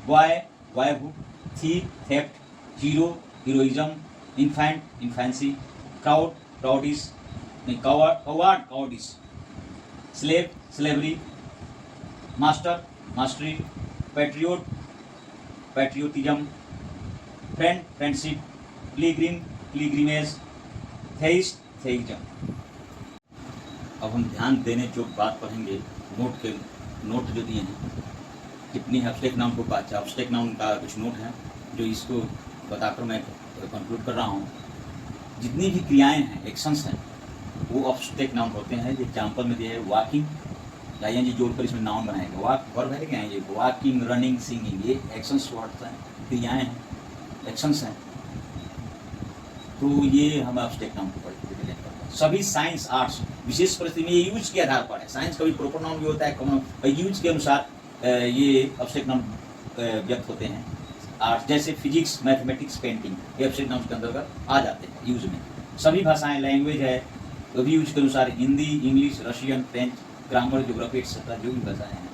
Boy, boyhood, thief, theft, hero, heroism, infant, infancy, crowd, cowardice, coward, cowardice, slave, slavery, master, mastery, patriot, patriotism, friend, friendship, pilgrim, pilgrimage, theist, theism. अब हम ध्यान देने जो बात पढ़ेंगे, नोट जो दिए हैं, कितनी है ऑब्स्टेक नाउन को पाचा, ऑब्स्टेक नाउन का कुछ नोट है जो इसको बताकर मैं कंक्लूड कर रहा हूँ। जितनी भी क्रियाएं हैं, एक्शंस हैं, वो ऑब्स्टेक नाउन होते हैं। एग्जाम्पल में दिया है वॉकिंग, ING जोड़कर इसमें नाउन बनाएगा। वॉक वर्ब है क्या है, ये वॉकिंग, रनिंग, सिंगिंग, ये एक्शंस वर्ड्स हैं, क्रियाएं हैं, एक्शंस हैं। तो ये हम ऑब्स्टेक नाउन को पढ़ते हैं। सभी साइंस आर्ट्स विशेष परिस्थिति में ये यूज के आधार पर है। साइंस कभी प्रॉपर नाउन भी होता है, कॉमन यूज के अनुसार ये ऑब्स्टेक नाउन व्यक्त होते हैं। आर्ट्स जैसे फिजिक्स, मैथमेटिक्स, पेंटिंग, ये ऑब्स्टेक नाउन के अंतर्गत आ जाते हैं यूज में। सभी भाषाएं, लैंग्वेज है, तो भी यूज के अनुसार Hindi, English, Russian, French, grammar, geography etcetera जो भी भाषाएं हैं,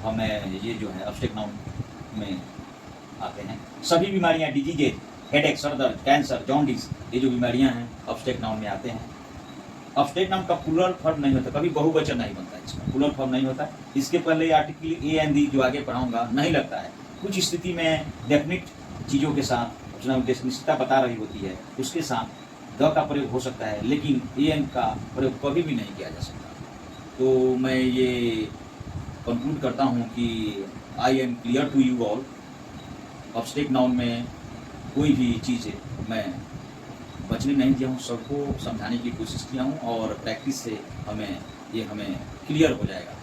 हमें ये जो है ऑब्स्टेक नाउन में आते हैं। सभी बीमारियां, डिजीजेज, हेडेक, सर दर्द, कैंसर, जॉन्डिस, ये जो बीमारियां हैं ऑब्स्टेक नाउन में आते हैं। ऑब्स्टेक नाउन का प्लूरल फॉर्म नहीं होता, कभी बहुवचन नहीं बनता, इसका प्लूरल फॉर्म नहीं होता। इसके पहले आर्टिकल AND जो आगे पढ़ाऊंगा नहीं लगता है। कुछ स्थिति में डेफिनिट चीज़ों के साथ निश्चितता बता रही होती है, उसके साथ द का प्रयोग हो सकता है, लेकिन AN का प्रयोग कभी भी नहीं किया जा सकता। तो मैं ये कंक्लूड करता हूँ कि I am clear to you all. Abstract noun में कोई भी चीज़ मैं बचने नहीं दिया हूँ, सबको समझाने की कोशिश किया हूँ, और प्रैक्टिस से हमें क्लियर हो जाएगा।